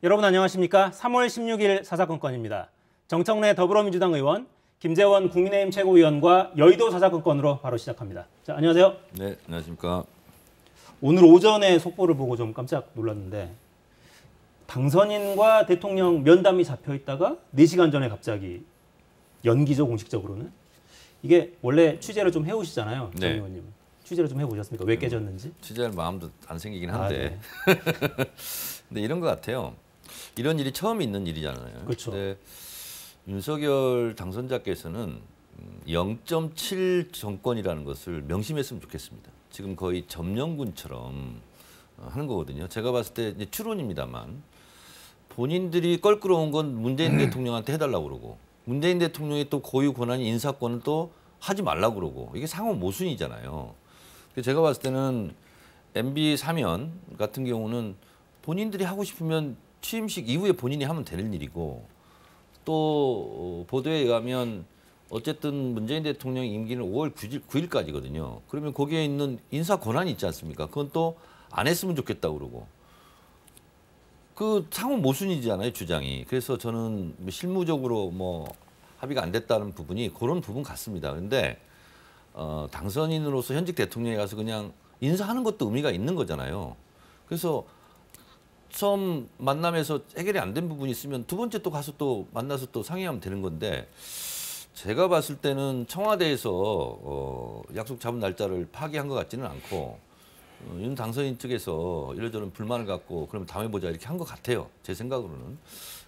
여러분 안녕하십니까? 3월 16일 사사건건입니다. 정청래 더불어민주당 의원, 김재원 국민의힘 최고위원과 여의도 사사건건으로 바로 시작합니다. 자, 안녕하세요. 네, 안녕하십니까. 오늘 오전에 속보를 보고 좀 깜짝 놀랐는데 당선인과 대통령 면담이 잡혀 있다가 4시간 전에 갑자기 연기죠, 공식적으로는. 이게 원래 취재를 좀 해오시잖아요, 정 의원님. 취재를 좀 해보셨습니까? 왜 깨졌는지? 취재할 마음도 안 생기긴 한데. 네. 근데 이런 것 같아요. 이런 일이 처음 있는 일이잖아요. 그렇죠. 근데 윤석열 당선자께서는 0.7 정권이라는 것을 명심했으면 좋겠습니다. 지금 거의 점령군처럼 하는 거거든요. 제가 봤을 때 이제 추론입니다만 본인들이 껄끄러운 건 문재인 대통령한테 해달라고 그러고 문재인 대통령이 또 고유 권한인 인사권은 또 하지 말라고 그러고 이게 상호 모순이잖아요. 제가 봤을 때는 MB 사면 같은 경우는 본인들이 하고 싶으면 취임식 이후에 본인이 하면 되는 일이고 또 보도에 의하면 어쨌든 문재인 대통령 임기는 5월 9일까지거든요. 그러면 거기에 있는 인사 권한이 있지 않습니까? 그건 또 안 했으면 좋겠다고 그러고 그 상호 모순이잖아요, 주장이. 그래서 저는 실무적으로 뭐 합의가 안 됐다는 부분이 그런 부분 같습니다. 그런데 당선인으로서 현직 대통령에 가서 그냥 인사하는 것도 의미가 있는 거잖아요. 그래서 처음 만남에서 해결이 안 된 부분이 있으면 두 번째 또 가서 또 만나서 또 상의하면 되는 건데 제가 봤을 때는 청와대에서 약속 잡은 날짜를 파기한 것 같지는 않고 윤 당선인 측에서 이런저런 불만을 갖고 그럼 다음에 보자 이렇게 한 것 같아요. 제 생각으로는.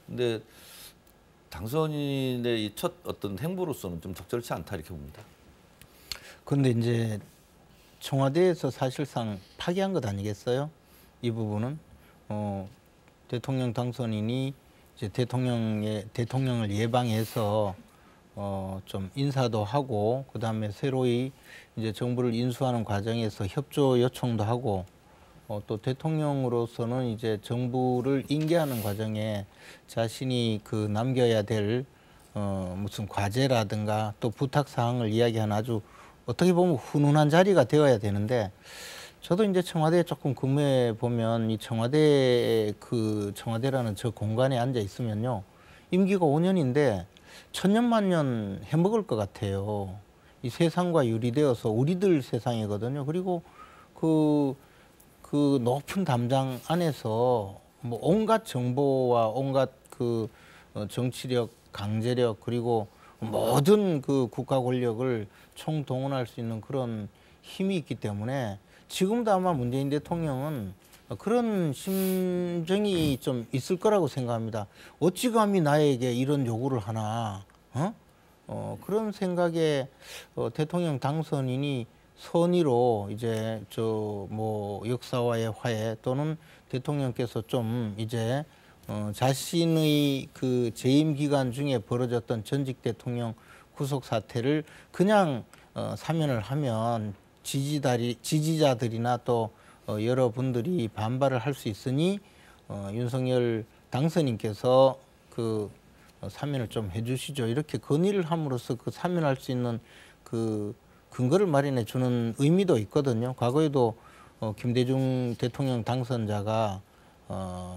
근데 당선인의 이 첫 어떤 행보로서는 좀 적절치 않다 이렇게 봅니다. 그런데 이제 청와대에서 사실상 파기한 것 아니겠어요? 이 부분은 대통령 당선인이 이제 대통령을 예방해서 좀 인사도 하고 그다음에 새로이 이제 정부를 인수하는 과정에서 협조 요청도 하고 또 대통령으로서는 이제 정부를 인계하는 과정에 자신이 그 남겨야 될 무슨 과제라든가 또 부탁 사항을 이야기하는 아주 어떻게 보면 훈훈한 자리가 되어야 되는데 저도 이제 청와대에 조금 근무해 보면 이 청와대라는 저 공간에 앉아 있으면요 임기가 5년인데 천년만년 해먹을 것 같아요. 이 세상과 유리되어서 우리들 세상이거든요. 그리고 그 높은 담장 안에서 뭐 온갖 정보와 온갖 그 정치력, 강제력 그리고 모든 그 국가 권력을 총동원할 수 있는 그런 힘이 있기 때문에 지금도 아마 문재인 대통령은 그런 심정이 좀 있을 거라고 생각합니다. 어찌 감히 나에게 이런 요구를 하나? 그런 생각에 대통령 당선인이 선의로 이제 뭐 역사와의 화해 또는 대통령께서 좀 이제 자신의 그 재임 기간 중에 벌어졌던 전직 대통령 구속 사태를 그냥 사면을 하면 지지자들이나 또 여러분들이 반발을 할 수 있으니 윤석열 당선인께서 그 사면을 좀 해주시죠. 이렇게 건의를 함으로써 그 사면할 수 있는 그 근거를 마련해 주는 의미도 있거든요. 과거에도 김대중 대통령 당선자가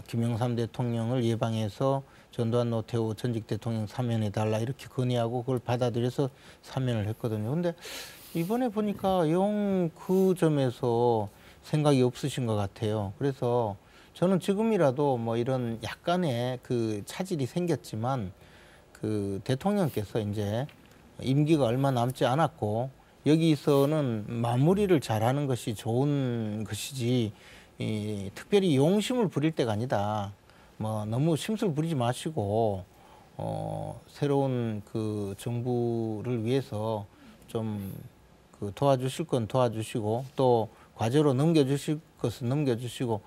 김영삼 대통령을 예방해서 전두환 노태우 전직 대통령 사면해달라 이렇게 건의하고 그걸 받아들여서 사면을 했거든요. 근데 이번에 보니까 영 그 점에서 생각이 없으신 것 같아요. 그래서 저는 지금이라도 뭐 이런 약간의 그 차질이 생겼지만 그 대통령께서 이제 임기가 얼마 남지 않았고 여기서는 마무리를 잘하는 것이 좋은 것이지 특별히 용심을 부릴 때가 아니다. 뭐 너무 심술 부리지 마시고 새로운 그 정부를 위해서 좀 그 도와주실 건 도와주시고 또 과제로 넘겨주실 것은 넘겨주시고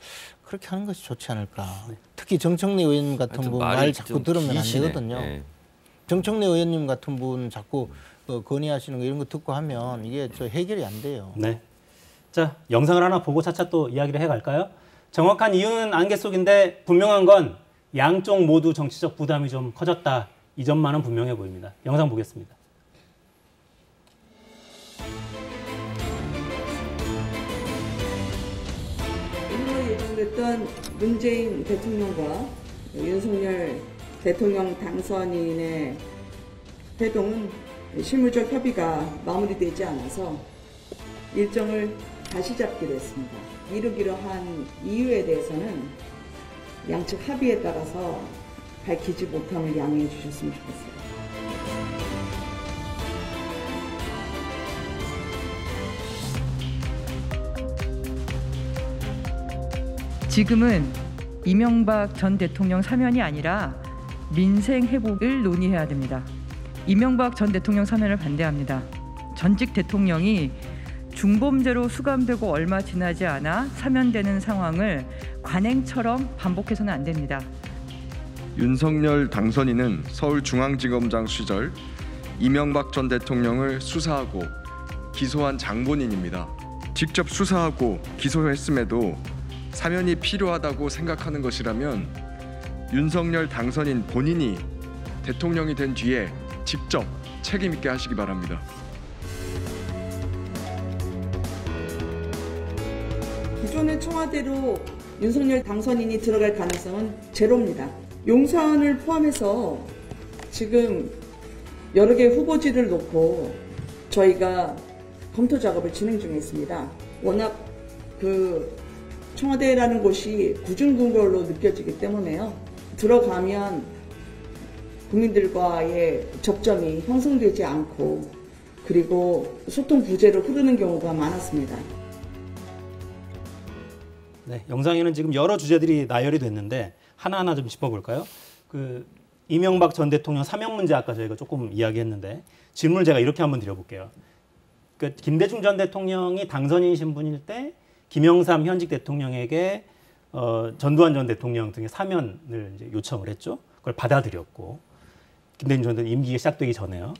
그렇게 하는 것이 좋지 않을까. 네. 특히 정청래 의원님 같은 분 말 자꾸 들으면 안 되거든요. 네. 정청래 의원님 같은 분 자꾸 건의하시는 거 이런 거 듣고 하면 이게 해결이 안 돼요. 네. 자, 영상을 하나 보고 차차 또 이야기를 해갈까요? 정확한 이유는 안개 속인데 분명한 건 양쪽 모두 정치적 부담이 좀 커졌다. 이 점만은 분명해 보입니다. 영상 보겠습니다. 예정됐던 문재인 대통령과 윤석열 대통령 당선인의 회동은 실무적 협의가 마무리되지 않아서 일정을 다시 잡기로 했습니다. 이루기로 한 이유에 대해서는 양측 합의에 따라서 밝히지 못함을 양해해 주셨으면 좋겠어요. 지금은 이명박 전 대통령 사면이 아니라 민생 회복을 논의해야 됩니다. 이명박 전 대통령 사면을 반대합니다. 전직 대통령이 중범죄로 수감되고 얼마 지나지 않아 사면되는 상황을 관행처럼 반복해서는 안 됩니다. 윤석열 당선인은 서울중앙지검장 시절 이명박 전 대통령을 수사하고 기소한 장본인입니다. 직접 수사하고 기소했음에도 사면이 필요하다고 생각하는 것이라면 윤석열 당선인 본인이 대통령이 된 뒤에 직접 책임 있게 하시기 바랍니다. 기존의 청와대로 윤석열 당선인이 들어갈 가능성은 제로입니다. 용산을 포함해서 지금 여러 개의 후보지를 놓고 저희가 검토 작업을 진행 중에 있습니다. 워낙 청와대라는 곳이 구중궁궐로 느껴지기 때문에요. 들어가면 국민들과의 접점이 형성되지 않고 그리고 소통 부재로 흐르는 경우가 많았습니다. 네, 영상에는 지금 여러 주제들이 나열이 됐는데 하나하나 좀 짚어볼까요? 이명박 전 대통령 사면 문제 아까 저희가 조금 이야기했는데 질문을 제가 이렇게 한번 드려볼게요. 김대중 전 대통령이 당선인 신분일 때 김영삼 현직 대통령에게 전두환 전 대통령 등의 사면을 이제 요청을 했죠. 그걸 받아들였고 김대중 전 대통령 임기가 시작되기 전에요.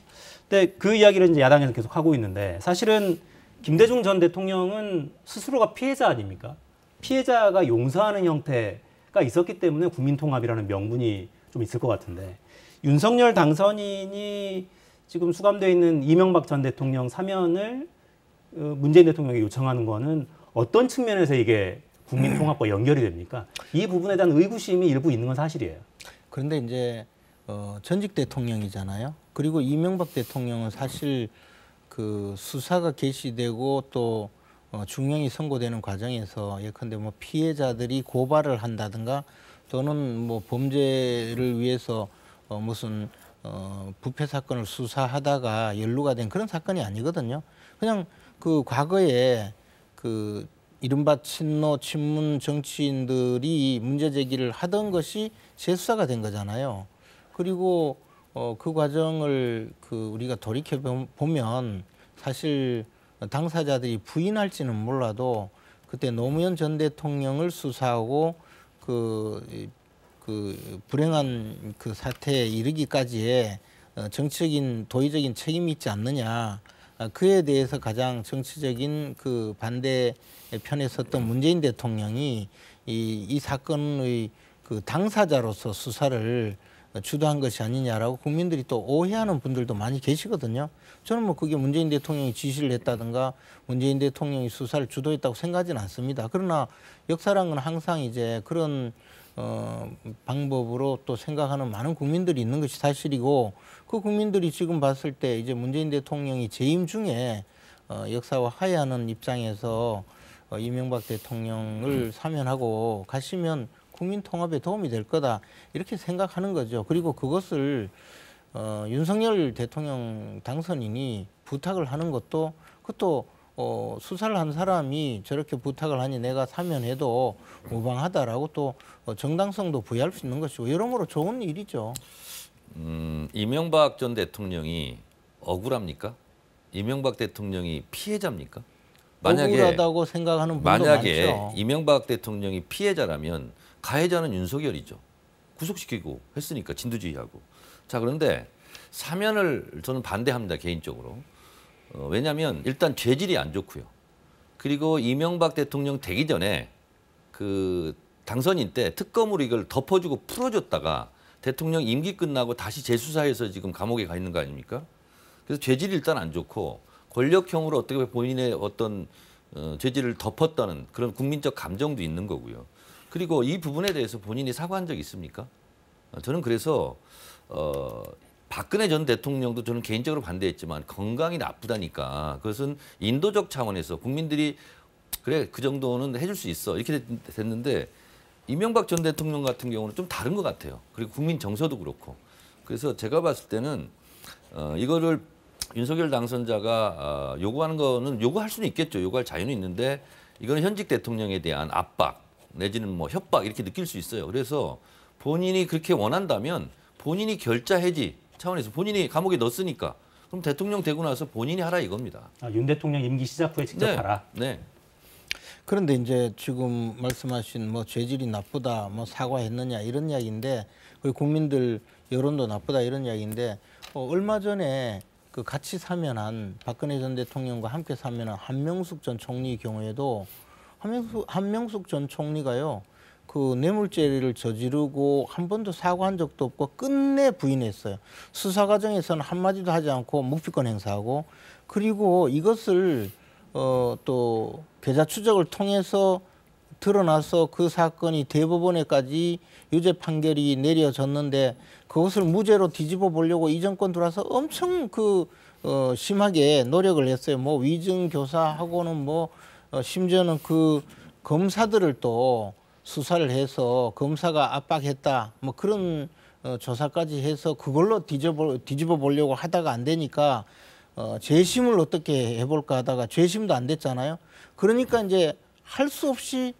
근데 그 이야기를 이제 야당에서 계속 하고 있는데 사실은 김대중 전 대통령은 스스로가 피해자 아닙니까? 피해자가 용서하는 형태가 있었기 때문에 국민통합이라는 명분이 좀 있을 것 같은데 윤석열 당선인이 지금 수감되어 있는 이명박 전 대통령 사면을 문재인 대통령에게 요청하는 거는 어떤 측면에서 이게 국민통합과 연결이 됩니까? 이 부분에 대한 의구심이 일부 있는 건 사실이에요. 그런데 이제 전직 대통령이잖아요. 그리고 이명박 대통령은 사실 그 수사가 개시되고 또 중형이 선고되는 과정에서 예컨대 뭐 피해자들이 고발을 한다든가 또는 뭐 범죄를 위해서 무슨 부패 사건을 수사하다가 연루가 된 그런 사건이 아니거든요. 그냥 그 과거에 그 이른바 친노 친문 정치인들이 문제 제기를 하던 것이 재수사가 된 거잖아요. 그리고 그 과정을 우리가 돌이켜 보면 사실 당사자들이 부인할지는 몰라도 그때 노무현 전 대통령을 수사하고 불행한 그 사태에 이르기까지의 정치적인 도의적인 책임이 있지 않느냐. 그에 대해서 가장 정치적인 그 반대 편에 섰던 문재인 대통령이 이 사건의 그 당사자로서 수사를 주도한 것이 아니냐라고 국민들이 또 오해하는 분들도 많이 계시거든요. 저는 뭐 그게 문재인 대통령이 지시를 했다든가 문재인 대통령이 수사를 주도했다고 생각하지는 않습니다. 그러나 역사란 건 항상 이제 그런 방법으로 또 생각하는 많은 국민들이 있는 것이 사실이고 그 국민들이 지금 봤을 때 이제 문재인 대통령이 재임 중에 역사와 화해하는 입장에서 이명박 대통령을 사면하고 가시면 국민 통합에 도움이 될 거다 이렇게 생각하는 거죠. 그리고 그것을 윤석열 대통령 당선인이 부탁을 하는 것도 그것도 수사를 한 사람이 저렇게 부탁을 하니 내가 사면해도 무방하다라고 또 정당성도 부여할 수 있는 것이고 여러모로 좋은 일이죠. 이명박 전 대통령이 억울합니까? 이명박 대통령이 피해자입니까? 억울하다고 생각하는 분도 만약에 많죠. 이명박 대통령이 피해자라면 가해자는 윤석열이죠. 구속시키고 했으니까 진두지휘하고. 자, 그런데 사면을 저는 반대합니다. 개인적으로. 왜냐하면 일단 죄질이 안 좋고요. 그리고 이명박 대통령 되기 전에 그 당선인 때 특검으로 이걸 덮어주고 풀어줬다가 대통령 임기 끝나고 다시 재수사해서 지금 감옥에 가 있는 거 아닙니까? 그래서 죄질이 일단 안 좋고 권력형으로 어떻게 본인의 어떤 죄질을 덮었다는 그런 국민적 감정도 있는 거고요. 그리고 이 부분에 대해서 본인이 사과한 적 있습니까? 저는 그래서 박근혜 전 대통령도 저는 개인적으로 반대했지만 건강이 나쁘다니까 그것은 인도적 차원에서 국민들이 그래 그 정도는 해줄 수 있어 이렇게 됐는데 이명박 전 대통령 같은 경우는 좀 다른 것 같아요. 그리고 국민 정서도 그렇고 그래서 제가 봤을 때는 이거를 윤석열 당선자가 요구하는 거는 요구할 수는 있겠죠. 요구할 자유는 있는데 이거는 현직 대통령에 대한 압박 내지는 뭐 협박 이렇게 느낄 수 있어요. 그래서 본인이 그렇게 원한다면 본인이 결자 해지 차원에서 본인이 감옥에 넣었으니까 그럼 대통령 되고 나서 본인이 하라 이겁니다. 윤 대통령 임기 시작 후에 직접 네. 하라. 네. 그런데 이제 지금 말씀하신 뭐 죄질이 나쁘다, 뭐 사과했느냐 이런 이야기인데 그리고 국민들 여론도 나쁘다 이런 이야기인데 얼마 전에 그 같이 사면한 박근혜 전 대통령과 함께 사면한 한명숙 전 총리 경우에도 한명숙 전 총리가요 그 뇌물죄를 저지르고 한 번도 사과한 적도 없고 끝내 부인했어요. 수사 과정에서는 한마디도 하지 않고 묵비권 행사하고 그리고 이것을 또 계좌 추적을 통해서 드러나서 그 사건이 대법원에까지 유죄 판결이 내려졌는데 그것을 무죄로 뒤집어 보려고 이 정권 들어와서 엄청 심하게 노력을 했어요. 뭐 위증 교사하고는 뭐 심지어는 그 검사들을 또 수사를 해서 검사가 압박했다 뭐 그런 조사까지 해서 그걸로 뒤집어 보려고 하다가 안 되니까 재심을 어떻게 해볼까 하다가 재심도 안 됐잖아요. 그러니까 이제 할 수 없이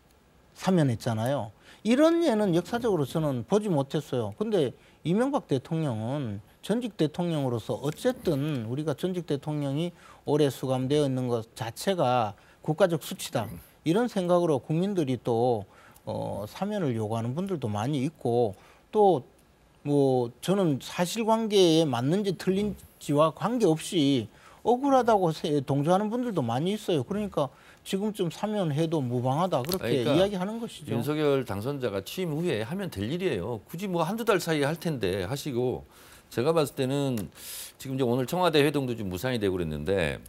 사면했잖아요. 이런 예는 역사적으로 저는 보지 못했어요. 근데 이명박 대통령은 전직 대통령으로서 어쨌든 우리가 전직 대통령이 오래 수감되어 있는 것 자체가 국가적 수치다. 이런 생각으로 국민들이 또 사면을 요구하는 분들도 많이 있고 또 뭐 저는 사실관계에 맞는지 틀린지와 관계없이 억울하다고 동조하는 분들도 많이 있어요. 그러니까 지금쯤 사면해도 무방하다 그렇게 그러니까 이야기하는 것이죠. 윤석열 당선자가 취임 후에 하면 될 일이에요. 굳이 뭐 한두 달 사이에 할 텐데 하시고 제가 봤을 때는 지금 이제 오늘 청와대 회동도 좀 무산이 되고 그랬는데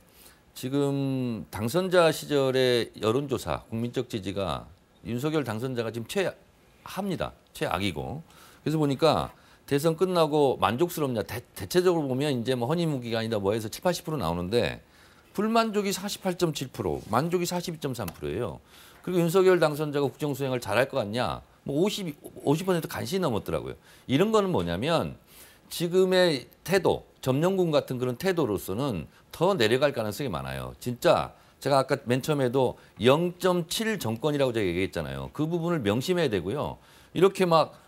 지금 당선자 시절의 여론조사 국민적 지지가 윤석열 당선자가 지금 최하입니다. 최악이고 그래서 보니까 대선 끝나고 만족스럽냐 대체적으로 보면 이제 뭐 허니문기가 아니다 뭐 해서 70~80% 나오는데 불만족이 48.7%, 만족이 42.3%예요. 그리고 윤석열 당선자가 국정 수행을 잘할 것 같냐? 뭐 50% 간신히 넘었더라고요. 이런 거는 뭐냐면 지금의 태도, 점령군 같은 그런 태도로서는 더 내려갈 가능성이 많아요. 진짜 제가 아까 맨 처음에도 0.7 정권이라고 제가 얘기했잖아요. 그 부분을 명심해야 되고요. 이렇게 막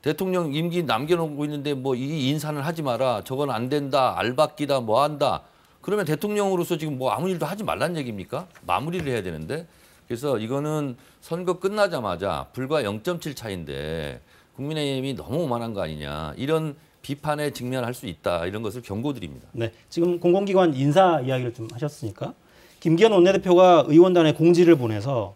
대통령 임기 남겨놓고 있는데 뭐 이 인사는 하지 마라. 저건 안 된다. 알박기다. 뭐 한다. 그러면 대통령으로서 지금 뭐 아무 일도 하지 말란 얘기입니까? 마무리를 해야 되는데. 그래서 이거는 선거 끝나자마자 불과 0.7 차인데 국민의힘이 너무 오만한 거 아니냐. 이런 비판에 직면할 수 있다. 이런 것을 경고드립니다. 네, 지금 공공기관 인사 이야기를 좀 하셨으니까 김기현 원내대표가 의원단에 공지를 보내서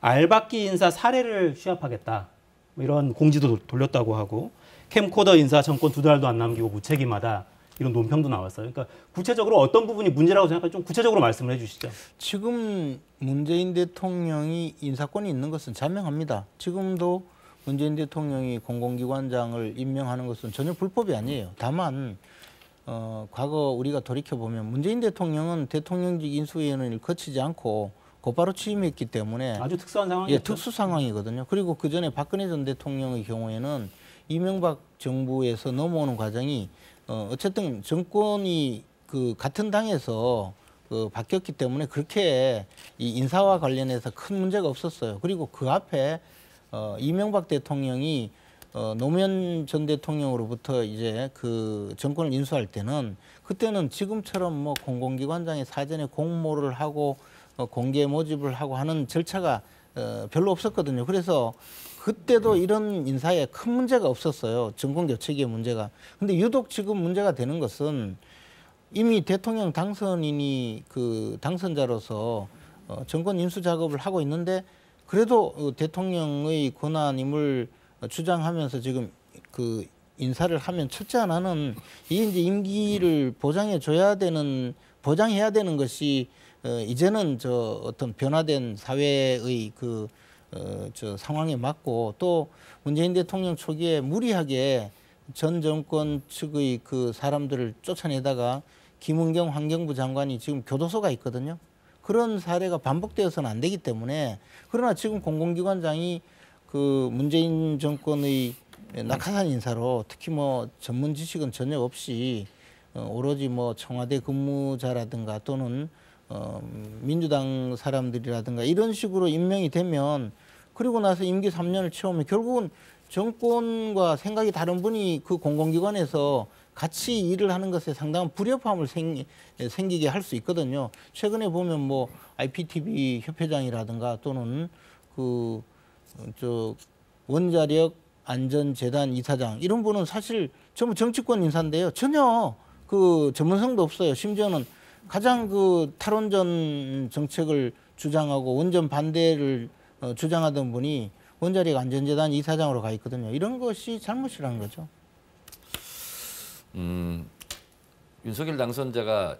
알박기 인사 사례를 취합하겠다. 뭐 이런 공지도 돌렸다고 하고 캠코더 인사 정권 2달도 안 남기고 무책임하다. 이런 논평도 나왔어요. 그러니까 구체적으로 어떤 부분이 문제라고 생각하는지 좀 구체적으로 말씀을 해주시죠. 지금 문재인 대통령이 인사권이 있는 것은 자명합니다. 지금도 문재인 대통령이 공공기관장을 임명하는 것은 전혀 불법이 아니에요. 다만 과거 우리가 돌이켜보면 문재인 대통령은 대통령직 인수위원회를 거치지 않고 곧바로 취임했기 때문에 아주 특수한 상황이죠. 예, 특수 상황이거든요. 그리고 그 전에 박근혜 전 대통령의 경우에는 이명박 정부에서 넘어오는 과정이 어쨌든 정권이 그 같은 당에서 바뀌었기 때문에 그렇게 이 인사와 관련해서 큰 문제가 없었어요. 그리고 그 앞에 이명박 대통령이 노무현 전 대통령으로부터 이제 그 정권을 인수할 때는 그때는 지금처럼 뭐 공공기관장이 사전에 공모를 하고 공개 모집을 하고 하는 절차가 별로 없었거든요. 그래서 그때도 이런 인사에 큰 문제가 없었어요. 정권 교체기의 문제가. 근데 유독 지금 문제가 되는 것은 이미 대통령 당선인이 그 당선자로서 정권 인수 작업을 하고 있는데 그래도 대통령의 권한임을 주장하면서 지금 그 인사를 하면 첫째 하나는 이게 이제 임기를 보장해야 되는 것이 이제는 저 어떤 변화된 사회의 그 저 상황에 맞고 또 문재인 대통령 초기에 무리하게 전 정권 측의 그 사람들을 쫓아내다가 김은경 환경부 장관이 지금 교도소가 있거든요. 그런 사례가 반복되어서는 안 되기 때문에 그러나 지금 공공기관장이 그 문재인 정권의 낙하산 인사로 특히 뭐 전문 지식은 전혀 없이 오로지 뭐 청와대 근무자라든가 또는 민주당 사람들이라든가 이런 식으로 임명이 되면 그리고 나서 임기 3년을 채우면 결국은 정권과 생각이 다른 분이 그 공공기관에서 같이 일을 하는 것에 상당한 불협화음을 생기게 할 수 있거든요. 최근에 보면 뭐 IPTV 협회장이라든가 또는 그 저 원자력 안전재단 이사장 이런 분은 사실 전부 정치권 인사인데요. 전혀 그 전문성도 없어요. 심지어는 가장 그 탈원전 정책을 주장하고 원전 반대를 주장하던 분이 원자력 안전재단 이사장으로 가 있거든요. 이런 것이 잘못이라는 거죠. 윤석열 당선자가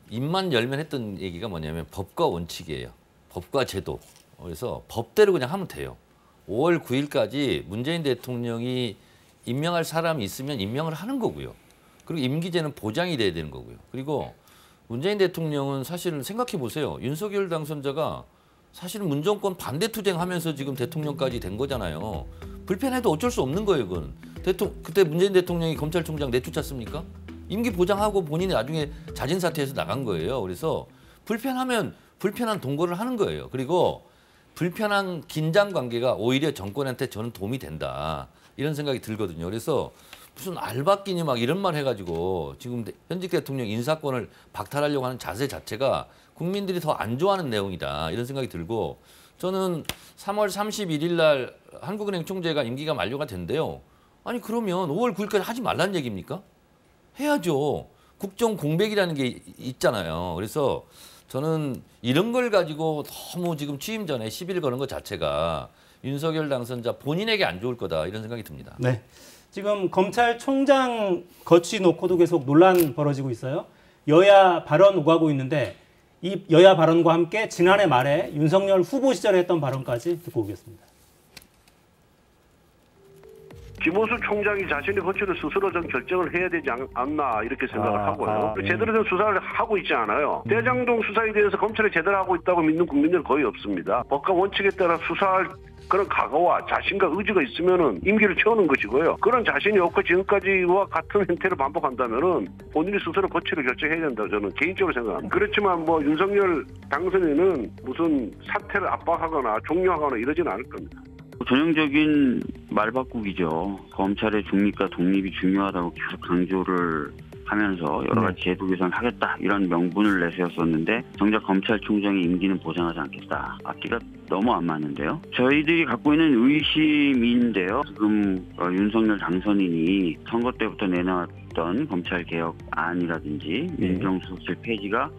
입만 열면 했던 얘기가 뭐냐면 법과 원칙이에요. 법과 제도. 그래서 법대로 그냥 하면 돼요. 5월 9일까지 문재인 대통령이 임명할 사람이 있으면 임명을 하는 거고요. 그리고 임기제는 보장이 돼야 되는 거고요. 그리고 문재인 대통령은 사실은 생각해 보세요. 윤석열 당선자가 사실은 문정권 반대 투쟁하면서 지금 대통령까지 된 거잖아요. 불편해도 어쩔 수 없는 거예요, 그건. 그때 문재인 대통령이 검찰총장 내쫓았습니까? 임기 보장하고 본인이 나중에 자진 사퇴해서 나간 거예요. 그래서 불편하면 불편한 동거를 하는 거예요. 그리고 불편한 긴장 관계가 오히려 정권한테 저는 도움이 된다. 이런 생각이 들거든요. 그래서 무슨 알바끼니 막 이런 말 해가지고 지금 현직 대통령 인사권을 박탈하려고 하는 자세 자체가 국민들이 더 안 좋아하는 내용이다. 이런 생각이 들고 저는 3월 31일 날 한국은행 총재가 임기가 만료가 된대요. 아니 그러면 5월 9일까지 하지 말라는 얘기입니까? 해야죠. 국정 공백이라는 게 있잖아요. 그래서 저는 이런 걸 가지고 너무 지금 취임 전에 시비를 거는 것 자체가 윤석열 당선자 본인에게 안 좋을 거다 이런 생각이 듭니다. 네, 지금 검찰총장 거취 놓고도 계속 논란 벌어지고 있어요. 여야 발언 오가고 있는데 이 여야 발언과 함께 지난해 말에 윤석열 후보 시절에 했던 발언까지 듣고 오겠습니다. 김호수 총장이 자신의 거취를 스스로 좀 결정을 해야 되지 않나 이렇게 생각을 하고요. 제대로 된 수사를 하고 있지 않아요. 대장동 수사에 대해서 검찰이 제대로 하고 있다고 믿는 국민들은 거의 없습니다. 법과 원칙에 따라 수사할 그런 각오와 자신과 의지가 있으면은 임기를 채우는 것이고요. 그런 자신이 없고 지금까지와 같은 행태를 반복한다면은 본인이 스스로 거취를 결정해야 된다고 저는 개인적으로 생각합니다. 그렇지만 뭐 윤석열 당선인은 무슨 사퇴를 압박하거나 종료하거나 이러지는 않을 겁니다. 전형적인 말바꾸기죠. 검찰의 중립과 독립이 중요하다고 계속 강조를 하면서 여러 가지 제도 개선을 하겠다 이런 명분을 내세웠었는데 정작 검찰총장의 임기는 보장하지 않겠다. 앞뒤가 너무 안 맞는데요. 저희들이 갖고 있는 의심인데요. 지금 윤석열 당선인이 선거 때부터 내놨던 검찰개혁안이라든지 민정수석실 폐지가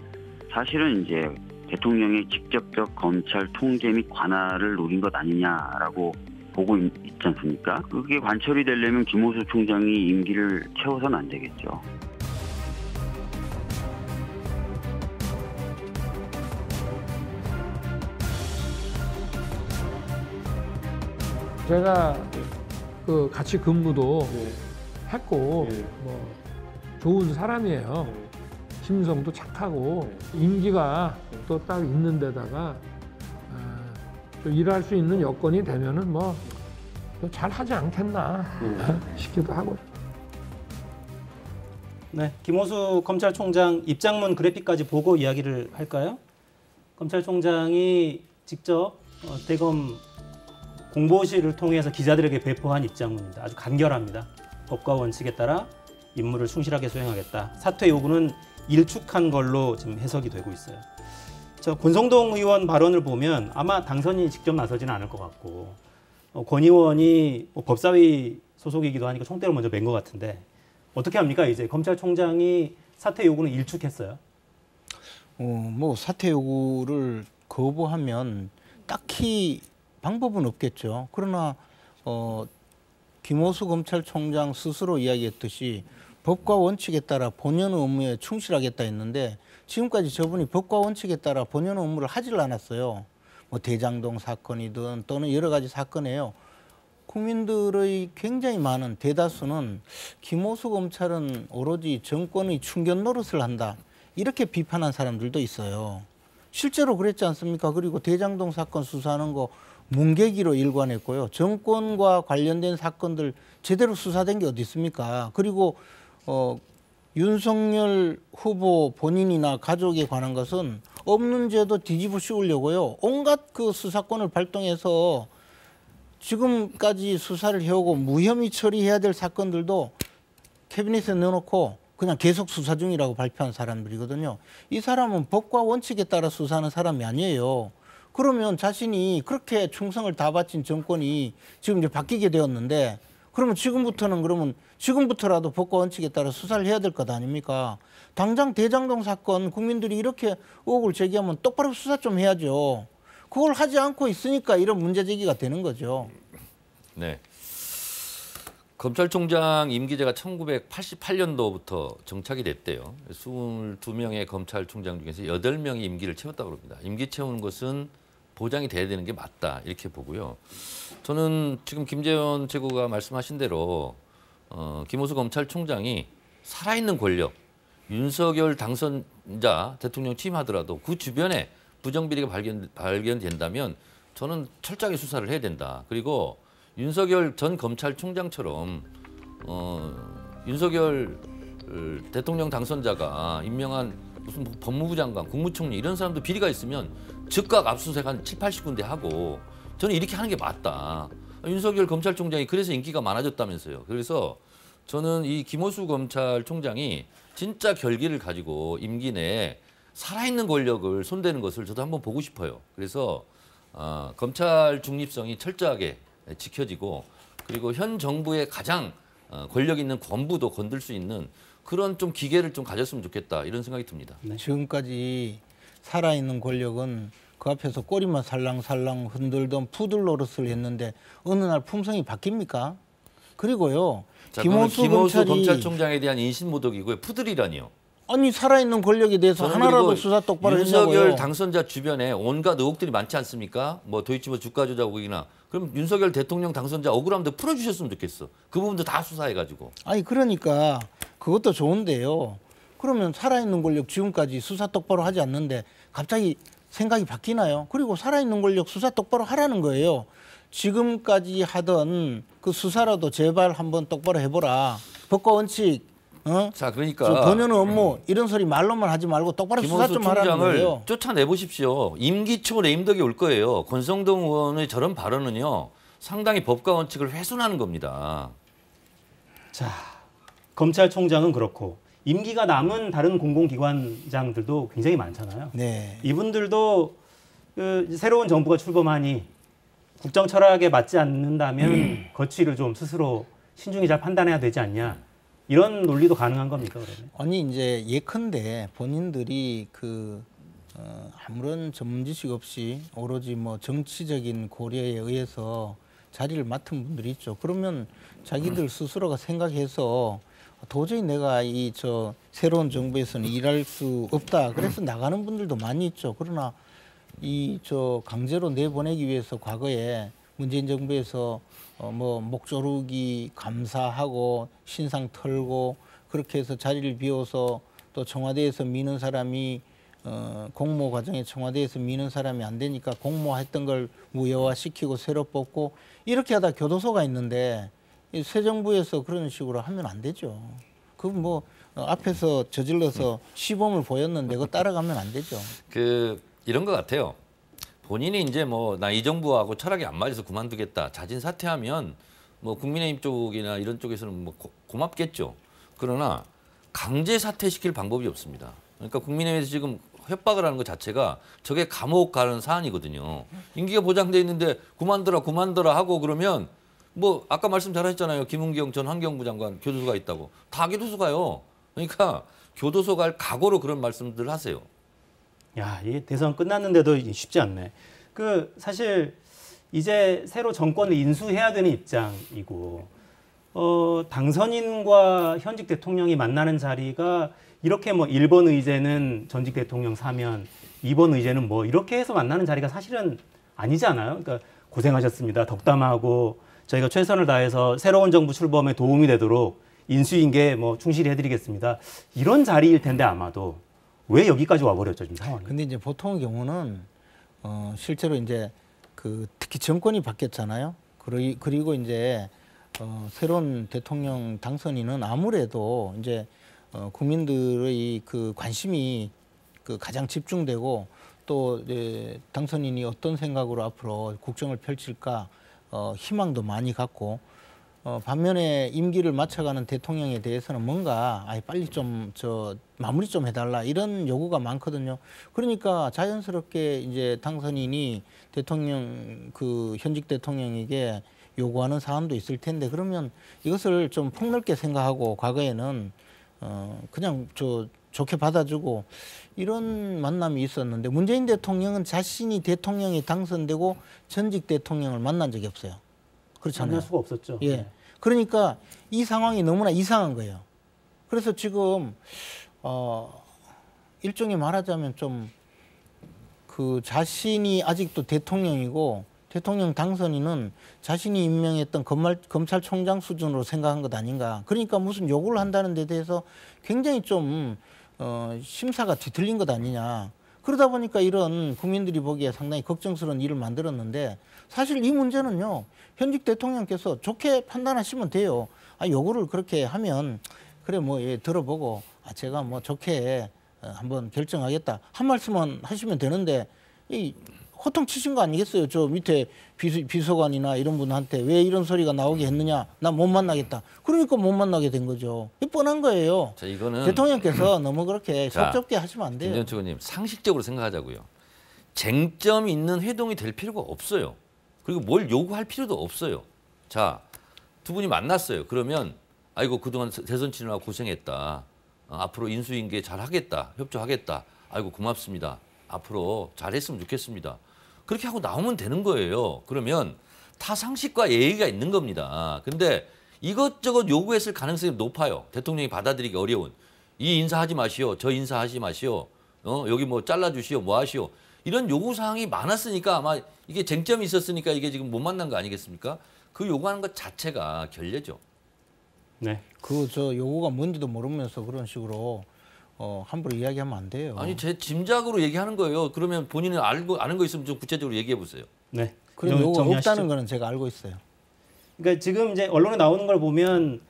사실은 이제 대통령의 직접적 검찰 통제 및 관할을 노린 것 아니냐라고 보고 있지 않습니까? 그게 관철이 되려면 김호수 총장이 임기를 채워서는 안 되겠죠. 제가 그 같이 근무도 했고 뭐 좋은 사람이에요. 심성도 착하고 임기가 또 딱 있는 데다가 또 일할 수 있는 여건이 되면은 뭐 잘 하지 않겠나 싶기도 하고. 네, 김호수 검찰총장 입장문 그래픽까지 보고 이야기를 할까요? 검찰총장이 직접 대검 공보실을 통해서 기자들에게 배포한 입장문입니다. 아주 간결합니다. 법과 원칙에 따라 임무를 충실하게 수행하겠다. 사퇴 요구는 일축한 걸로 지금 해석이 되고 있어요. 권성동 의원 발언을 보면 아마 당선인이 직접 나서지는 않을 것 같고 권 의원이 법사위 소속이기도 하니까 총대를 먼저 맨 것 같은데 어떻게 합니까? 이제 검찰총장이 사퇴 요구는 일축했어요. 뭐 사퇴 요구를 거부하면 딱히 방법은 없겠죠. 그러나 김호수 검찰총장 스스로 이야기했듯이 법과 원칙에 따라 본연의 업무에 충실하겠다 했는데 지금까지 저분이 법과 원칙에 따라 본연의 업무를 하질 않았어요. 뭐 대장동 사건이든 또는 여러 가지 사건이에요. 국민들의 굉장히 많은 대다수는 김호수 검찰은 오로지 정권의 충견 노릇을 한다. 이렇게 비판한 사람들도 있어요. 실제로 그랬지 않습니까? 그리고 대장동 사건 수사하는 거 문계기로 일관했고요. 정권과 관련된 사건들 제대로 수사된 게 어디 있습니까? 그리고 윤석열 후보 본인이나 가족에 관한 것은 없는 죄도 뒤집어 씌우려고요. 온갖 그 수사권을 발동해서 지금까지 수사를 해오고 무혐의 처리해야 될 사건들도 캐비닛에 넣어놓고 그냥 계속 수사 중이라고 발표한 사람들이거든요. 이 사람은 법과 원칙에 따라 수사하는 사람이 아니에요. 그러면 자신이 그렇게 충성을 다 바친 정권이 지금 이제 바뀌게 되었는데 그러면 지금부터라도 법과 원칙에 따라 수사를 해야 될 것 아닙니까? 당장 대장동 사건 국민들이 이렇게 의혹을 제기하면 똑바로 수사 좀 해야죠. 그걸 하지 않고 있으니까 이런 문제 제기가 되는 거죠. 네. 검찰총장 임기제가 1988년도부터 정착이 됐대요. 22명의 검찰총장 중에서 8명이 임기를 채웠다고 합니다. 임기 채우는 것은 보장이 돼야 되는 게 맞다 이렇게 보고요. 저는 지금 김재원 최고가 말씀하신 대로 김호수 검찰총장이 살아있는 권력, 윤석열 당선자 대통령 취임하더라도 그 주변에 부정비리가 발견된다면 저는 철저하게 수사를 해야 된다. 그리고 윤석열 전 검찰총장처럼 윤석열 대통령 당선자가 임명한 무슨 법무부 장관, 국무총리 이런 사람도 비리가 있으면 즉각 압수수색 한 7, 80군데 하고 저는 이렇게 하는 게 맞다. 윤석열 검찰총장이 그래서 인기가 많아졌다면서요. 그래서 저는 이 김호수 검찰총장이 진짜 결기를 가지고 임기 내에 살아있는 권력을 손대는 것을 저도 한번 보고 싶어요. 그래서 검찰 중립성이 철저하게 지켜지고 그리고 현 정부의 가장 권력 있는 권부도 건들 수 있는 그런 좀 기계를 좀 가졌으면 좋겠다 이런 생각이 듭니다. 네. 지금까지 살아있는 권력은 그 앞에서 꼬리만 살랑살랑 흔들던 푸들 노릇을 했는데 어느 날 품성이 바뀝니까? 그리고요. 자, 김호수 검찰총장에 대한 인신모독이고요. 푸들이라니요. 아니 살아있는 권력에 대해서 하나라도 수사 똑바로 했냐고요. 윤석열 당선자 주변에 온갖 의혹들이 많지 않습니까? 뭐 도이치모 주가 조작 의혹이나 그럼 윤석열 대통령 당선자 억울함도 풀어주셨으면 좋겠어. 그 부분도 다 수사해가지고. 아니 그러니까 그것도 좋은데요. 그러면 살아있는 권력 지금까지 수사 똑바로 하지 않는데 갑자기 생각이 바뀌나요? 그리고 살아있는 권력 수사 똑바로 하라는 거예요. 지금까지 하던 그 수사라도 제발 한번 똑바로 해보라. 법과 원칙. 자, 그러니까 본연의 업무 이런 소리 말로만 하지 말고 똑바로 수사 좀 하라는 거예요. 쫓아내보십시오. 임기 초 레임덕이 올 거예요. 권성동 의원의 저런 발언은요. 상당히 법과 원칙을 훼손하는 겁니다. 자, 검찰총장은 그렇고 임기가 남은 다른 공공기관장들도 굉장히 많잖아요. 네. 이분들도 그 새로운 정부가 출범하니 국정 철학에 맞지 않는다면 거취를 좀 스스로 신중히 잘 판단해야 되지 않냐. 이런 논리도 가능한 겁니까, 그러면? 아니 이제 예컨대 본인들이 아무런 전문 지식 없이 오로지 뭐 정치적인 고려에 의해서 자리를 맡은 분들이 있죠. 그러면 자기들 스스로가 생각해서 도저히 내가 새로운 정부에서는 일할 수 없다. 그래서 나가는 분들도 많이 있죠. 그러나 강제로 내보내기 위해서 과거에 문재인 정부에서 목조르기 감사하고 신상 털고 그렇게 해서 자리를 비워서 또 청와대에서 미는 사람이 공모 과정에 청와대에서 미는 사람이 안 되니까 공모했던 걸 무효화시키고 새로 뽑고 이렇게 하다 교도소가 있는데 새 정부에서 그런 식으로 하면 안 되죠. 그건 앞에서 저질러서 시범을 보였는데 그거 따라가면 안 되죠. 이런 것 같아요. 본인이 이제 나 이 정부하고 철학이 안 맞아서 그만두겠다. 자진 사퇴하면 국민의힘 쪽이나 이런 쪽에서는 고맙겠죠. 그러나 강제 사퇴시킬 방법이 없습니다. 그러니까 국민의힘에서 지금 협박을 하는 것 자체가 저게 감옥 가는 사안이거든요. 임기가 보장돼 있는데 그만둬라 하고 그러면 아까 말씀 잘하셨잖아요. 김은경 전 환경부 장관 교도소가 있다고. 다 교도소 가요. 그러니까 교도소 갈 각오로 그런 말씀들 하세요. 야, 이게 대선 끝났는데도 쉽지 않네. 사실 이제 새로 정권을 인수해야 되는 입장이고 당선인과 현직 대통령이 만나는 자리가 이렇게 1번 의제는 전직 대통령 사면, 이번 의제는 뭐 이렇게 해서 만나는 자리가 사실은 아니지 않아요? 그러니까 고생하셨습니다. 덕담하고 저희가 최선을 다해서 새로운 정부 출범에 도움이 되도록 인수인계 뭐 충실히 해드리겠습니다. 이런 자리일 텐데 아마도 왜 여기까지 와버렸죠 지금 상황이? 근데 이제 보통의 경우는 실제로 이제 그 특히 정권이 바뀌었잖아요. 그리고 이제 새로운 대통령 당선인은 아무래도 이제 국민들의 그 관심이 그 가장 집중되고 또 이제 당선인이 어떤 생각으로 앞으로 국정을 펼칠까 희망도 많이 갖고 반면에 임기를 마쳐가는 대통령에 대해서는 뭔가 빨리 좀 마무리 좀 해달라 이런 요구가 많거든요. 그러니까 자연스럽게 이제 당선인이 대통령 그 현직 대통령에게 요구하는 사안도 있을 텐데 그러면 이것을 좀 폭넓게 생각하고 과거에는 그냥 좋게 받아주고 이런 만남이 있었는데 문재인 대통령은 자신이 대통령이 당선되고 전직 대통령을 만난 적이 없어요. 그렇잖아요. 만날 수가 없었죠. 예. 네. 그러니까 이 상황이 너무나 이상한 거예요. 그래서 지금 일종의 말하자면 좀 그 자신이 아직도 대통령이고 대통령 당선인은 자신이 임명했던 검찰총장 수준으로 생각한 것 아닌가. 그러니까 무슨 요구를 한다는 데 대해서 굉장히 좀 심사가 뒤틀린 것 아니냐. 그러다 보니까 이런 국민들이 보기에 상당히 걱정스러운 일을 만들었는데 사실 이 문제는요. 현직 대통령께서 좋게 판단하시면 돼요. 요구를 그렇게 하면 그래 뭐 들어보고 제가 뭐 좋게 한번 결정하겠다. 한 말씀만 하시면 되는데 이 호통 치신 거 아니겠어요? 저 밑에 비서관이나 이런 분한테 왜 이런 소리가 나오게 했느냐? 나 못 만나겠다. 그러니까 못 만나게 된 거죠. 이 뻔한 거예요. 자, 이거는 대통령께서 너무 그렇게 섭섭게 하시면 안 돼요. 김전초 의원님 상식적으로 생각하자고요. 쟁점 있는 회동이 될 필요가 없어요. 그리고 뭘 요구할 필요도 없어요. 자, 두 분이 만났어요. 그러면 아이고 그동안 대선 치느라 고생했다. 앞으로 인수인계 잘하겠다. 협조하겠다. 아이고 고맙습니다. 앞으로 잘했으면 좋겠습니다. 그렇게 하고 나오면 되는 거예요. 그러면 다 상식과 예의가 있는 겁니다. 근데 이것저것 요구했을 가능성이 높아요. 대통령이 받아들이기 어려운. 이 인사하지 마시오. 저 인사하지 마시오. 여기 뭐 잘라주시오. 뭐 하시오. 이런 요구사항이 많았으니까 아마 이게 쟁점이 있었으니까 이게 지금 못 만난 거 아니겠습니까? 그 요구하는 것 자체가 결례죠. 네. 요구가 뭔지도 모르면서 그런 식으로 함부로 이야기하면 안 돼요. 아니 제 짐작으로 얘기하는 거예요. 그러면 본인은 아는 거 있으면 좀 구체적으로 얘기해 보세요. 네. 그런 요구가 정리하시죠. 없다는 거는 제가 알고 있어요. 그러니까 지금 이제 언론에 나오는 걸 보면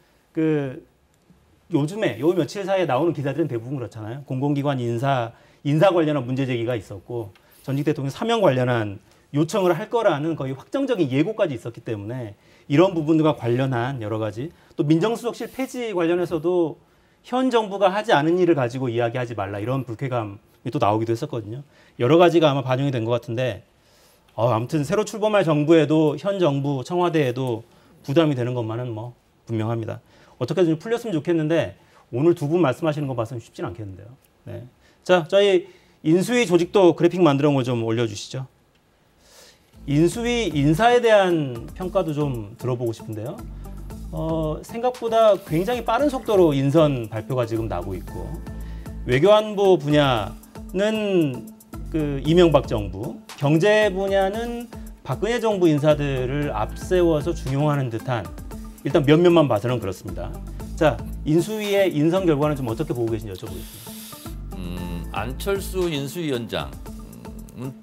요즘에 요 며칠 사이에 나오는 기사들은 대부분 그렇잖아요. 공공기관 인사 관련한 문제 제기가 있었고 전직 대통령 사면 관련한 요청을 할 거라는 거의 확정적인 예고까지 있었기 때문에 이런 부분들과 관련한 여러 가지 또 민정수석실 폐지 관련해서도 현 정부가 하지 않은 일을 가지고 이야기하지 말라 이런 불쾌감이 또 나오기도 했었거든요. 여러 가지가 아마 반영이 된 것 같은데 아무튼 새로 출범할 정부에도 현 정부 청와대에도 부담이 되는 것만은 뭐 분명합니다. 어떻게든 좀 풀렸으면 좋겠는데 오늘 두 분 말씀하시는 거 봐서는 쉽진 않겠는데요. 네. 자, 저희 인수위 조직도 그래픽 만들어 온 거 좀 올려주시죠. 인수위 인사에 대한 평가도 좀 들어보고 싶은데요. 생각보다 굉장히 빠른 속도로 인선 발표가 지금 나고 있고 외교안보 분야는 이명박 정부, 경제 분야는 박근혜 정부 인사들을 앞세워서 중용하는 듯한 일단 몇몇만 봐서는 그렇습니다. 자, 인수위의 인선 결과는 좀 어떻게 보고 계신지 여쭤보겠습니다. 안철수 인수위원장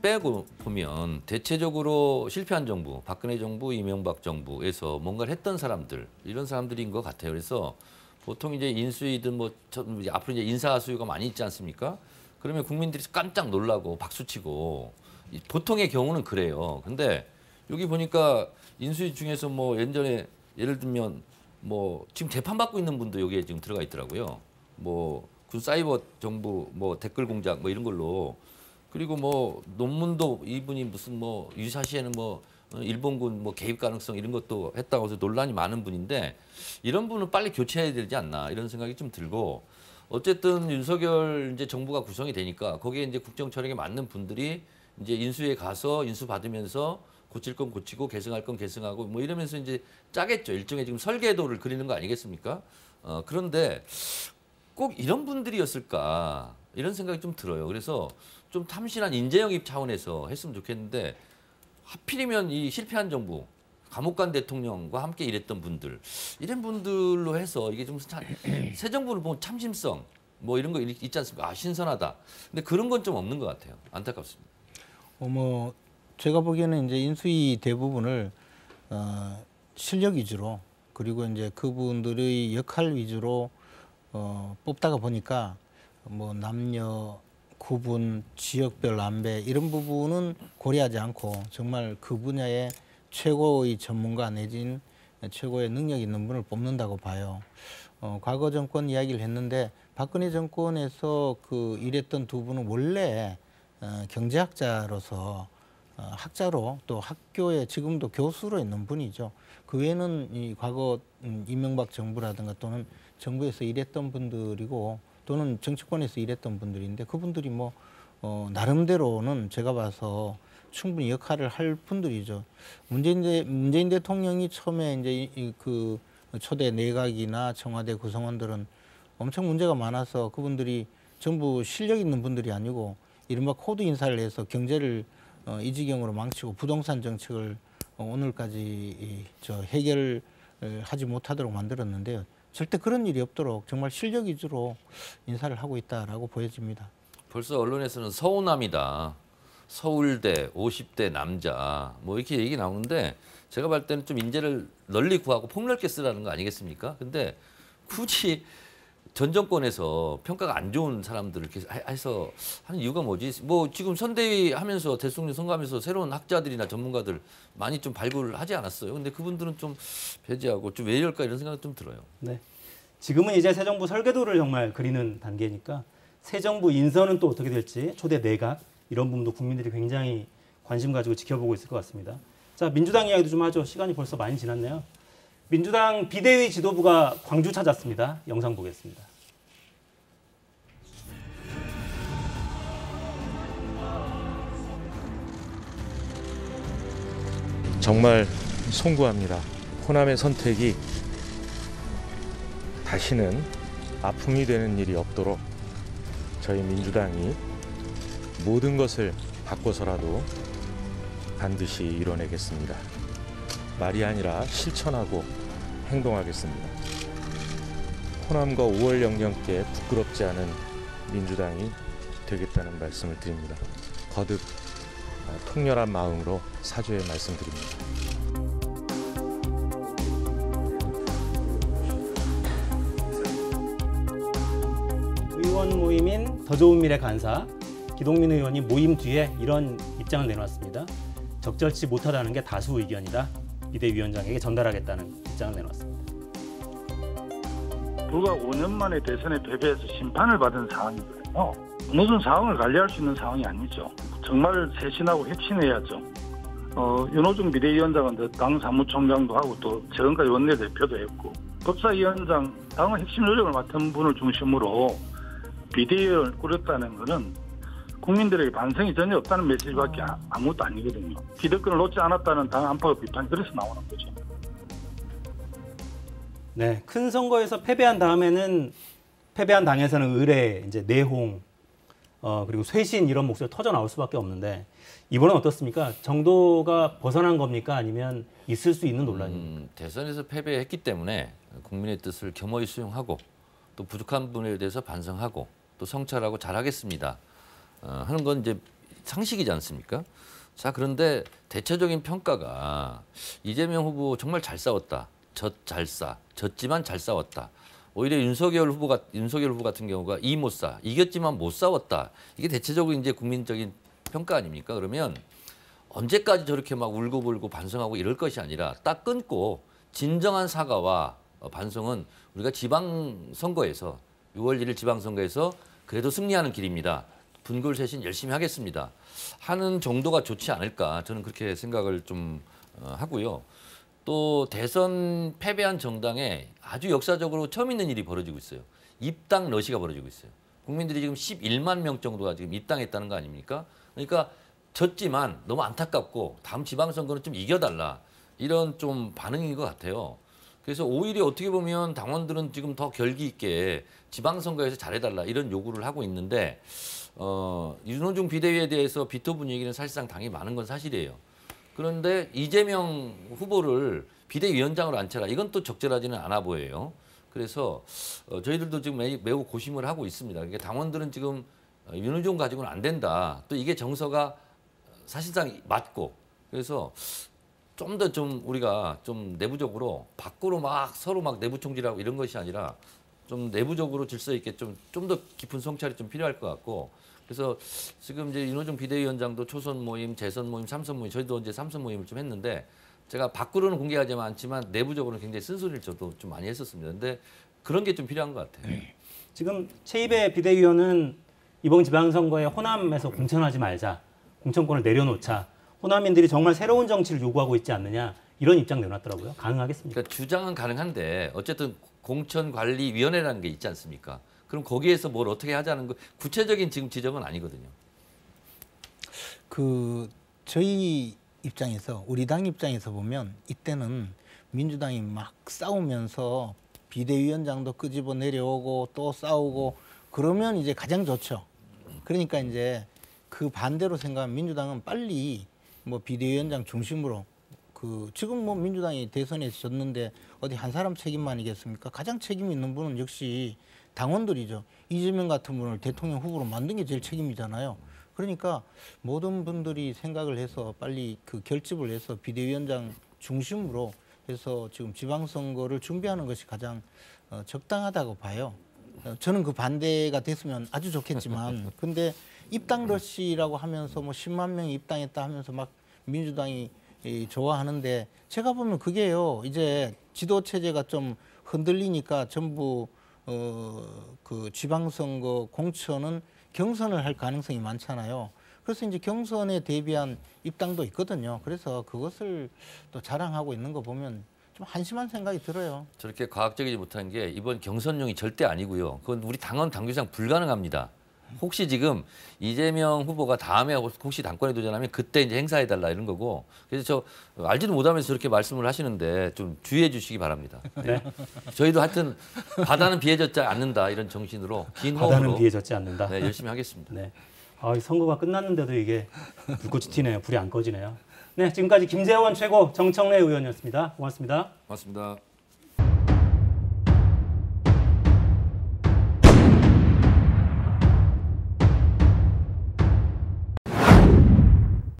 빼고 보면 대체적으로 실패한 정부, 박근혜 정부, 이명박 정부에서 뭔가를 했던 사람들, 이런 사람들인 것 같아요. 그래서 보통 이제 인수위든 앞으로 이제 인사 수요가 많이 있지 않습니까? 그러면 국민들이 깜짝 놀라고 박수치고 보통의 경우는 그래요. 근데 여기 보니까 인수위 중에서 뭐 예전에 예를 들면 뭐 지금 재판받고 있는 분도 여기에 지금 들어가 있더라고요. 뭐 군 사이버 정부 뭐 댓글 공작 뭐 이런 걸로 그리고 뭐 논문도 이분이 무슨 뭐 유사시에는 뭐 일본군 뭐 개입 가능성 이런 것도 했다고 해서 논란이 많은 분인데 이런 분은 빨리 교체해야 되지 않나 이런 생각이 좀 들고 어쨌든 윤석열 이제 정부가 구성이 되니까 거기에 이제 국정 철학에 맞는 분들이 이제 인수위에 가서 인수 받으면서 고칠 건 고치고 개성할 건 개성하고 뭐 이러면서 이제 짜겠죠. 일종의 지금 설계도를 그리는 거 아니겠습니까? 그런데 꼭 이런 분들이었을까 이런 생각이 좀 들어요. 그래서 좀 탐실한 인재 영입 차원에서 했으면 좋겠는데 하필이면 이 실패한 정부 감옥 간 대통령과 함께 일했던 분들 이런 분들로 해서 이게 좀 새 정부를 보면 참심성 뭐 이런 거 있지 않습니까? 아 신선하다. 근데 그런 건 좀 없는 것 같아요. 안타깝습니다. 뭐 제가 보기에는 이제 인수위 대부분을 실력 위주로 그리고 이제 그분들의 역할 위주로 뽑다가 보니까 뭐 남녀 구분, 지역별 안배 이런 부분은 고려하지 않고 정말 그 분야의 최고의 전문가 내진 최고의 능력 있는 분을 뽑는다고 봐요. 과거 정권 이야기를 했는데 박근혜 정권에서 그 일했던 두 분은 원래 경제학자로서 학자로 또 학교에 지금도 교수로 있는 분이죠. 그 외에는 이 과거 이명박 정부라든가 또는 정부에서 일했던 분들이고 또는 정치권에서 일했던 분들인데 그분들이 뭐 나름대로는 제가 봐서 충분히 역할을 할 분들이죠. 문재인 대통령이 처음에 이제 그 초대 내각이나 청와대 구성원들은 엄청 문제가 많아서 그분들이 전부 실력 있는 분들이 아니고 이른바 코드 인사를 해서 경제를 이 지경으로 망치고 부동산 정책을 오늘까지 해결을 하지 못하도록 만들었는데요. 절대 그런 일이 없도록 정말 실력 위주로 인사를 하고 있다라고 보여집니다. 벌써 언론에서는 서우남이다. 서울대 50대 남자 뭐 이렇게 얘기 나오는데 제가 볼 때는 좀 인재를 널리 구하고 폭넓게 쓰라는 거 아니겠습니까? 근데 굳이 전 정권에서 평가가 안 좋은 사람들을 이렇게 해서 하는 이유가 뭐지? 뭐 지금 선대위 하면서 대통령 선거하면서 새로운 학자들이나 전문가들 많이 좀 발굴하지 않았어요. 근데 그분들은 좀 배제하고 좀 왜 이럴까 이런 생각이 좀 들어요. 네. 지금은 이제 새 정부 설계도를 정말 그리는 단계니까 새 정부 인선은 또 어떻게 될지 초대 내각 이런 부분도 국민들이 굉장히 관심 가지고 지켜보고 있을 것 같습니다. 자, 민주당 이야기도 좀 하죠. 시간이 벌써 많이 지났네요. 민주당 비대위 지도부가 광주 찾았습니다. 영상 보겠습니다. 정말 송구합니다. 호남의 선택이 다시는 아픔이 되는 일이 없도록 저희 민주당이 모든 것을 바꿔서라도 반드시 이뤄내겠습니다. 말이 아니라 실천하고 행동하겠습니다. 호남과 5월 영령께 부끄럽지 않은 민주당이 되겠다는 말씀을 드립니다. 거듭 통렬한 마음으로 사죄의 말씀드립니다. 의원 모임인 더 좋은 미래 간사 기동민 의원이 모임 뒤에 이런 입장을 내놨습니다. 적절치 못하다는 게 다수 의견이다. 비대위원장에게 전달하겠다는 입장을 내놨습니다. 불과 5년 만에 대선에 패배해서 심판을 받은 상황이거든요. 모든 상황을 관리할 수 있는 상황이 아니죠. 정말 쇄신하고 혁신해야죠. 윤호중 비대위원장은 당 사무총장도 하고 또 최근까지 원내대표도 했고 법사위원장 당의 핵심 요직을 맡은 분을 중심으로 비대위를 꾸렸다는 것은 국민들에게 반성이 전혀 없다는 메시지밖에 아무것도 아니거든요. 기득권을 놓지 않았다는 당 안팎의 비판이 그래서 나오는 거죠. 네, 큰 선거에서 패배한 다음에는 패배한 당에서는 의례, 이제 내홍, 그리고 쇄신 이런 목소리 터져 나올 수밖에 없는데 이번은 어떻습니까? 정도가 벗어난 겁니까? 아니면 있을 수 있는 논란입니까? 대선에서 패배했기 때문에 국민의 뜻을 겸허히 수용하고 또 부족한 부분에 대해서 반성하고 또 성찰하고 잘하겠습니다. 하는 건 이제 상식이지 않습니까? 자, 그런데 대체적인 평가가 이재명 후보 정말 잘 싸웠다. 졌지만 잘 싸웠다. 오히려 윤석열 후보 같은 경우가 못 싸, 이겼지만 못 싸웠다. 이게 대체적으로 이제 국민적인 평가 아닙니까? 그러면 언제까지 저렇게 막 울고불고 반성하고 이럴 것이 아니라 딱 끊고 진정한 사과와 반성은 우리가 지방선거에서 6월 1일 지방선거에서 그래도 승리하는 길입니다. 분골쇄신 열심히 하겠습니다. 하는 정도가 좋지 않을까 저는 그렇게 생각을 좀 하고요. 또 대선 패배한 정당에 아주 역사적으로 처음 있는 일이 벌어지고 있어요. 입당 러시가 벌어지고 있어요. 국민들이 지금 11만 명 정도가 지금 입당했다는 거 아닙니까? 그러니까 졌지만 너무 안타깝고 다음 지방선거는 좀 이겨달라 이런 좀 반응인 것 같아요. 그래서 오히려 어떻게 보면 당원들은 지금 더 결기 있게 지방선거에서 잘해달라 이런 요구를 하고 있는데 윤호중 비대위에 대해서 비토 분위기는 사실상 당이 많은 건 사실이에요. 그런데 이재명 후보를 비대위원장으로 앉혀라. 이건 또 적절하지는 않아 보여요. 그래서 저희들도 지금 매우 고심을 하고 있습니다. 그러니까 당원들은 지금 윤호중 가지고는 안 된다. 또 이게 정서가 사실상 맞고 그래서 좀 더 좀 우리가 좀 내부적으로 밖으로 막 서로 막 내부 총질하고 이런 것이 아니라 좀 내부적으로 질서 있게 좀 더 깊은 성찰이 좀 필요할 것 같고 그래서 지금 이제 윤호중 비대위원장도 초선 모임, 재선 모임, 삼선 모임 저희도 이제 삼선 모임을 좀 했는데 제가 밖으로는 공개하지 않지만 내부적으로는 굉장히 쓴소리를 저도 좀 많이 했었습니다. 근데 그런 게 좀 필요한 것 같아요. 지금 최입의 비대위원은 이번 지방선거에 호남에서 공천하지 말자, 공천권을 내려놓자, 호남인들이 정말 새로운 정치를 요구하고 있지 않느냐 이런 입장 내놨더라고요. 가능하겠습니까? 그러니까 주장은 가능한데 어쨌든 공천관리위원회라는 게 있지 않습니까? 그럼 거기에서 뭘 어떻게 하자는 거 구체적인 지금 지적은 아니거든요. 저희 입장에서 우리 당 입장에서 보면 이때는 민주당이 막 싸우면서 비대위원장도 끄집어 내려오고 또 싸우고 그러면 이제 가장 좋죠. 그러니까 이제 그 반대로 생각하면 민주당은 빨리 뭐 비대위원장 중심으로 지금 뭐 민주당이 대선에서 졌는데 어디 한 사람 책임만이겠습니까? 가장 책임 있는 분은 역시 당원들이죠. 이재명 같은 분을 대통령 후보로 만든 게 제일 책임이잖아요. 그러니까 모든 분들이 생각을 해서 빨리 결집을 해서 비대위원장 중심으로 해서 지금 지방선거를 준비하는 것이 가장 적당하다고 봐요. 저는 그 반대가 됐으면 아주 좋겠지만 근데 입당 러시라고 하면서 뭐 10만 명이 입당했다 하면서 막 민주당이 좋아하는데 제가 보면 그게요. 이제 지도 체제가 좀 흔들리니까 전부 그 지방선거 공천은 경선을 할 가능성이 많잖아요. 그래서 이제 경선에 대비한 입당도 있거든요. 그래서 그것을 또 자랑하고 있는 거 보면 좀 한심한 생각이 들어요. 저렇게 과학적이지 못한 게 이번 경선용이 절대 아니고요. 그건 우리 당원 당규상 불가능합니다. 혹시 지금 이재명 후보가 다음에 혹시 당권에 도전하면 그때 이제 행사해달라 이런 거고 그래서 저 알지도 못하면서 저렇게 말씀을 하시는데 좀 주의해 주시기 바랍니다. 네. 저희도 하여튼 바다는 비해졌지 않는다 이런 정신으로 긴 바다는 호흡으로 비해졌지 않는다. 네, 열심히 하겠습니다. 네. 이 선거가 끝났는데도 이게 불꽃이 튀네요. 불이 안 꺼지네요. 네, 지금까지 김재원 최고 정청래 의원이었습니다. 고맙습니다. 고맙습니다.